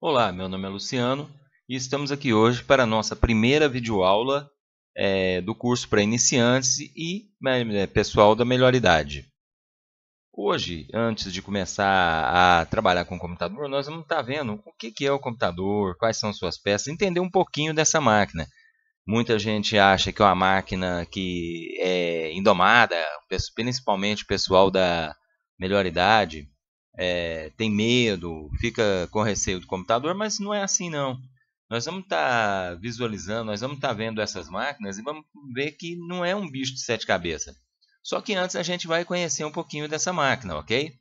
Olá, meu nome é Luciano e estamos aqui hoje para a nossa primeira videoaula do curso para iniciantes e pessoal da melhor idade. Hoje, antes de começar a trabalhar com o computador, nós vamos estar vendo o que é o computador, quais são suas peças, entender um pouquinho dessa máquina. Muita gente acha que é uma máquina que é indomada, principalmente o pessoal da melhor idade. Tem medo, fica com receio do computador, mas não é assim não. Nós vamos estar visualizando, nós vamos estar vendo essas máquinas e vamos ver que não é um bicho de sete cabeças. Só que antes a gente vai conhecer um pouquinho dessa máquina, ok?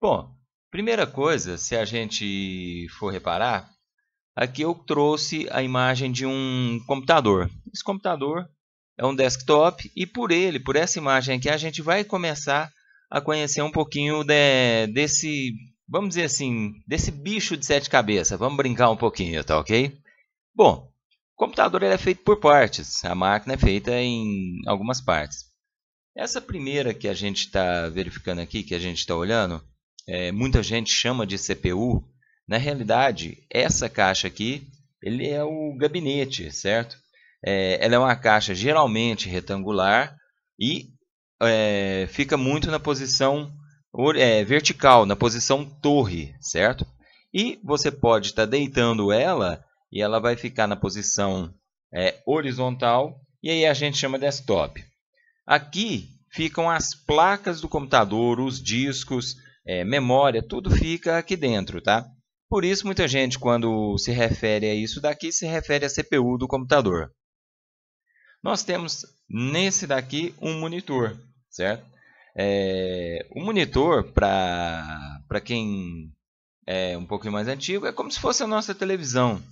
Bom, primeira coisa, se a gente for reparar, aqui eu trouxe a imagem de um computador. Esse computador é um desktop e por essa imagem aqui, a gente vai começar a conhecer um pouquinho desse, vamos dizer assim, desse bicho de sete cabeças. Vamos brincar um pouquinho, tá ok? Bom, o computador ele é feito por partes. A máquina é feita em algumas partes. Essa primeira que a gente está verificando aqui, que a gente está olhando, muita gente chama de CPU. Na realidade, essa caixa aqui, ele é o gabinete, certo? Ela é uma caixa geralmente retangular e fica muito na posição vertical, na posição torre, certo? E você pode estar deitando ela e ela vai ficar na posição horizontal e aí a gente chama desktop. Aqui ficam as placas do computador, os discos, memória, tudo fica aqui dentro, tá? Por isso, muita gente, quando se refere a isso daqui, se refere à CPU do computador. Nós temos nesse daqui um monitor, certo? O monitor, para quem é um pouquinho mais antigo, é como se fosse a nossa televisão.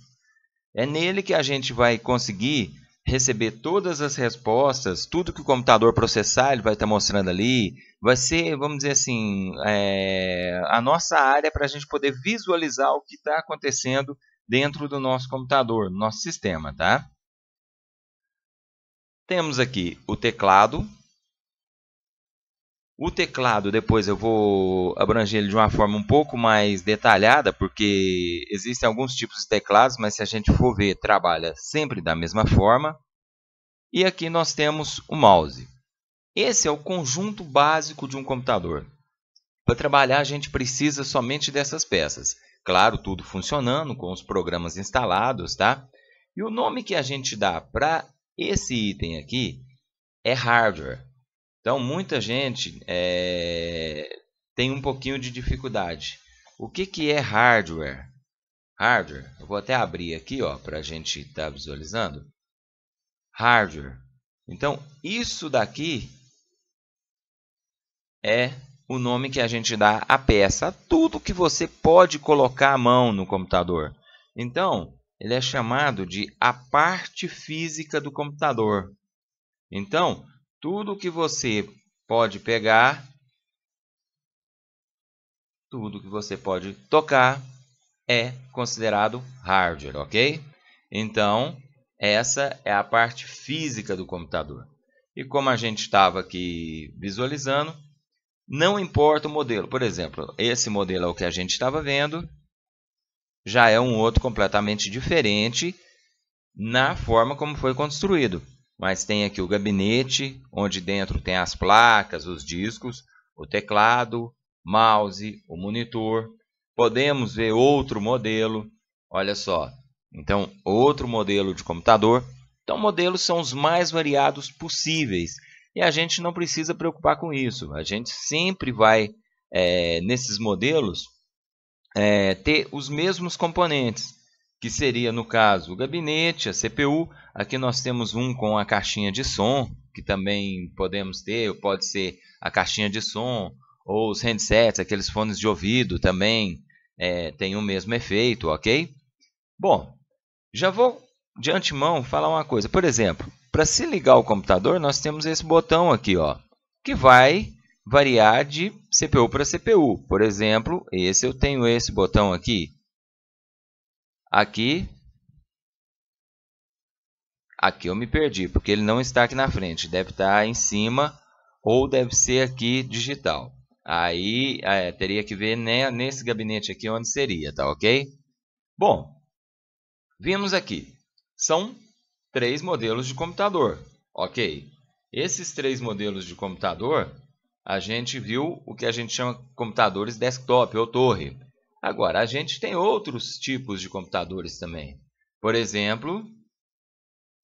É nele que a gente vai conseguir receber todas as respostas, tudo que o computador processar, ele vai estar mostrando ali. Vai ser, vamos dizer assim, a nossa área para a gente poder visualizar o que está acontecendo dentro do nosso computador, no nosso sistema, tá? Temos aqui o teclado. O teclado, depois eu vou abranger ele de uma forma um pouco mais detalhada, porque existem alguns tipos de teclados, mas se a gente for ver, trabalha sempre da mesma forma. E aqui nós temos o mouse. Esse é o conjunto básico de um computador. Para trabalhar, a gente precisa somente dessas peças. Claro, tudo funcionando, com os programas instalados, tá? E o nome que a gente dá para esse item aqui é hardware. Então, muita gente tem um pouquinho de dificuldade. O que é hardware? Hardware, eu vou até abrir aqui para a gente estar visualizando. Hardware. Então, isso daqui é o nome que a gente dá à peça. Tudo que você pode colocar a mão no computador. Então, ele é chamado de a parte física do computador. Então, tudo que você pode pegar, tudo que você pode tocar é considerado hardware, ok? Então, essa é a parte física do computador. E como a gente estava aqui visualizando, não importa o modelo. Por exemplo, esse modelo é o que a gente estava vendo, já é um outro completamente diferente na forma como foi construído. Mas tem aqui o gabinete, onde dentro tem as placas, os discos, o teclado, mouse, o monitor. Podemos ver outro modelo, olha só. Então, outro modelo de computador. Então, modelos são os mais variados possíveis. E a gente não precisa preocupar com isso. A gente sempre vai, nesses modelos, ter os mesmos componentes, que seria, no caso, o gabinete, a CPU. Aqui nós temos um com a caixinha de som, que também podemos ter, pode ser a caixinha de som, ou os handsets, aqueles fones de ouvido também tem o mesmo efeito, ok? Bom, já vou de antemão falar uma coisa. Por exemplo, para se ligar o computador, nós temos esse botão aqui, que vai variar de CPU para CPU. Por exemplo, eu tenho esse botão aqui. Aqui eu me perdi, porque ele não está aqui na frente. Deve estar em cima ou deve ser aqui digital. Aí teria que ver nesse gabinete aqui onde seria, tá ok? Bom, vimos aqui, são 3 modelos de computador, ok? Esses 3 modelos de computador, a gente viu o que a gente chama de computadores desktop ou torre. Agora, a gente tem outros tipos de computadores também. Por exemplo,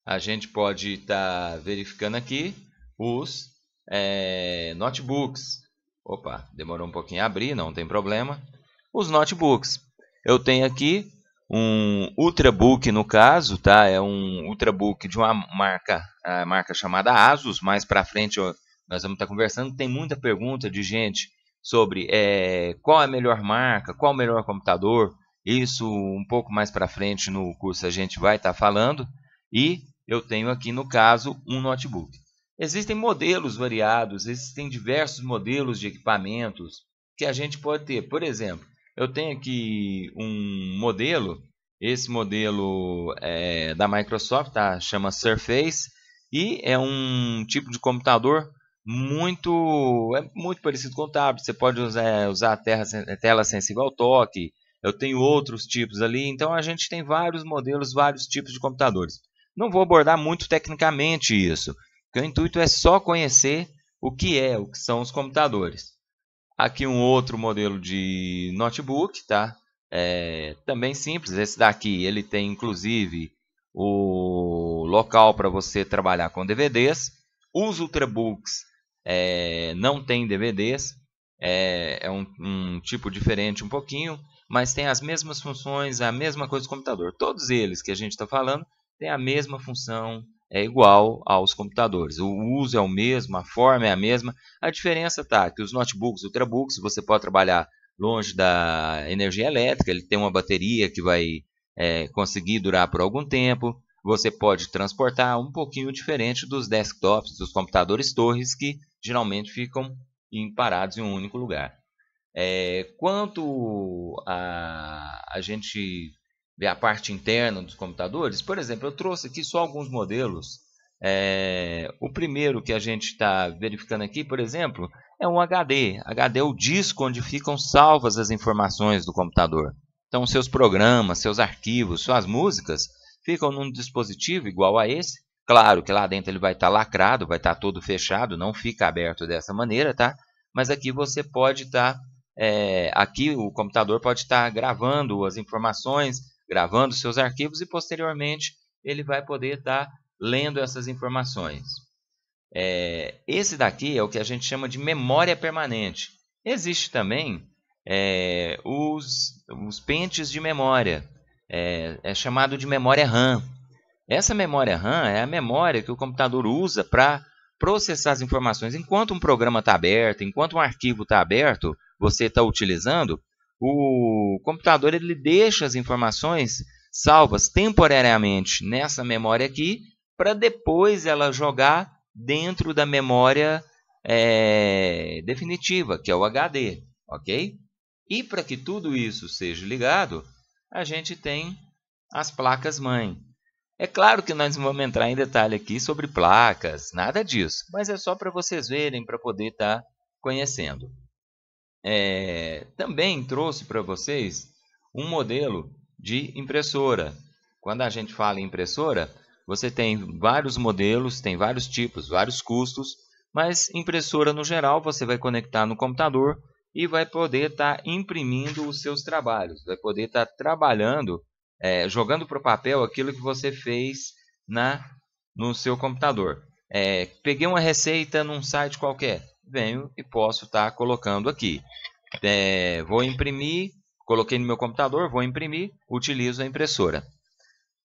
a gente pode estar verificando aqui os notebooks. Opa, demorou um pouquinho a abrir, não tem problema. Os notebooks. Eu tenho aqui um Ultrabook no caso, tá? É um Ultrabook de uma marca chamada Asus. Mais para frente nós vamos estar conversando. Tem muita pergunta de gente sobre qual é a melhor marca, qual o melhor computador. Isso um pouco mais para frente no curso a gente vai estar falando. E eu tenho aqui no caso um notebook. Existem modelos variados, existem diversos modelos de equipamentos que a gente pode ter. Por exemplo, eu tenho aqui um modelo, esse modelo da Microsoft, tá? Chama Surface, e é um tipo de computador muito parecido com o tablet. Você pode usar a tela sensível ao toque. Eu tenho outros tipos ali, então a gente tem vários modelos, vários tipos de computadores. Não vou abordar muito tecnicamente isso, porque o intuito é só conhecer o que são os computadores. Aqui um outro modelo de notebook, tá? Também simples. Esse daqui ele tem inclusive o local para você trabalhar com DVDs. Os Ultrabooks não tem DVDs, é um tipo diferente um pouquinho, mas tem as mesmas funções, a mesma coisa do computador. Todos eles que a gente está falando têm a mesma função, é igual aos computadores. O uso é o mesmo, a forma é a mesma. A diferença está que os notebooks, Ultrabooks, você pode trabalhar longe da energia elétrica, ele tem uma bateria que vai conseguir durar por algum tempo. Você pode transportar um pouquinho diferente dos desktops, dos computadores torres, que geralmente ficam parados em um único lugar. Quanto a gente ver a parte interna dos computadores, por exemplo, eu trouxe aqui só alguns modelos. O primeiro que a gente está verificando aqui, por exemplo, é um HD. HD é o disco onde ficam salvas as informações do computador. Então, seus programas, seus arquivos, suas músicas ficam num dispositivo igual a esse. Claro que lá dentro ele vai estar lacrado, vai estar todo fechado, não fica aberto dessa maneira, tá? Mas aqui você pode estar, aqui o computador pode estar gravando as informações, gravando seus arquivos e posteriormente ele vai poder estar lendo essas informações. Esse daqui é o que a gente chama de memória permanente. Existe também os pentes de memória, é chamado de memória RAM. Essa memória RAM é a memória que o computador usa para processar as informações. Enquanto um programa está aberto, enquanto um arquivo está aberto, você está utilizando, o computador ele deixa as informações salvas temporariamente nessa memória aqui, para depois ela jogar dentro da memória definitiva, que é o HD, ok? E para que tudo isso seja ligado, a gente tem as placas-mãe. É claro que nós não vamos entrar em detalhe aqui sobre placas, nada disso, mas é só para vocês verem, para poder estar conhecendo. Também trouxe para vocês um modelo de impressora. Quando a gente fala em impressora, você tem vários modelos, tem vários tipos, vários custos, mas impressora no geral você vai conectar no computador e vai poder estar imprimindo os seus trabalhos, vai poder estar trabalhando, jogando para o papel aquilo que você fez no seu computador. Peguei uma receita num site qualquer, venho e posso estar colocando aqui. Vou imprimir, coloquei no meu computador, vou imprimir, utilizo a impressora.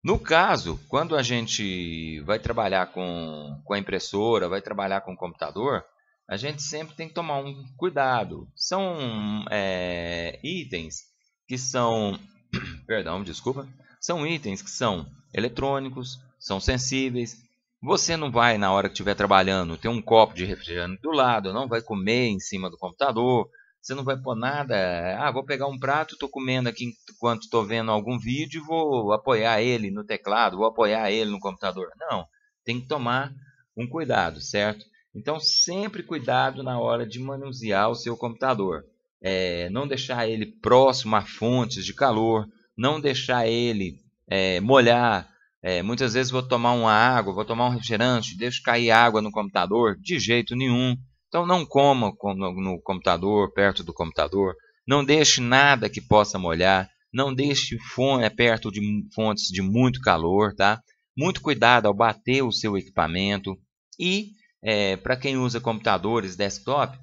No caso, quando a gente vai trabalhar com a impressora, vai trabalhar com o computador, a gente sempre tem que tomar um cuidado. São itens que são, perdão, desculpa, são itens que são eletrônicos, são sensíveis. Você não vai, na hora que estiver trabalhando, ter um copo de refrigerante do lado, não vai comer em cima do computador, você não vai pôr nada. Vou pegar um prato, estou comendo aqui enquanto estou vendo algum vídeo e vou apoiar ele no teclado, vou apoiar ele no computador. Não, tem que tomar um cuidado, certo? Então, sempre cuidado na hora de manusear o seu computador. Não deixar ele próximo a fontes de calor, não deixar ele molhar. Muitas vezes vou tomar uma água, vou tomar um refrigerante, deixo cair água no computador, de jeito nenhum. Então não coma no computador, perto do computador, não deixe nada que possa molhar, não deixe perto de fontes de muito calor, tá? Muito cuidado ao bater o seu equipamento e para quem usa computadores desktop,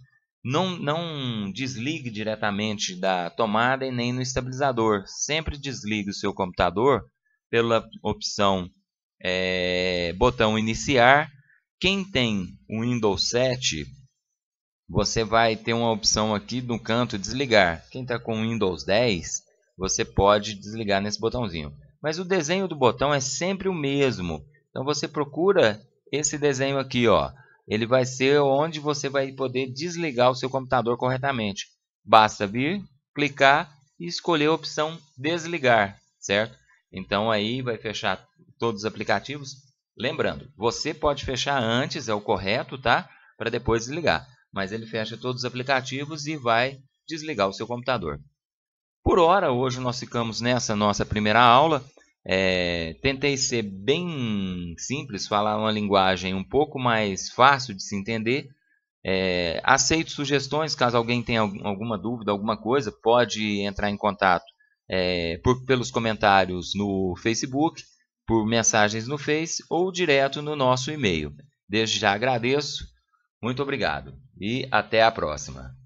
não desligue diretamente da tomada e nem no estabilizador. Sempre desligue o seu computador pela opção botão iniciar. Quem tem o Windows 7, você vai ter uma opção aqui no canto desligar. Quem está com o Windows 10, você pode desligar nesse botãozinho. Mas o desenho do botão é sempre o mesmo. Então você procura esse desenho aqui, ó. Ele vai ser onde você vai poder desligar o seu computador corretamente. Basta vir, clicar e escolher a opção desligar, certo? Então aí vai fechar todos os aplicativos. Lembrando, você pode fechar antes, é o correto, tá? Para depois desligar. Mas ele fecha todos os aplicativos e vai desligar o seu computador. Por hora, hoje nós ficamos nessa nossa primeira aula. Tentei ser bem simples, falar uma linguagem um pouco mais fácil de se entender. Aceito sugestões, caso alguém tenha alguma dúvida, alguma coisa, pode entrar em contato pelos comentários no Facebook, por mensagens no Face ou direto no nosso e-mail. Desde já agradeço, muito obrigado e até a próxima.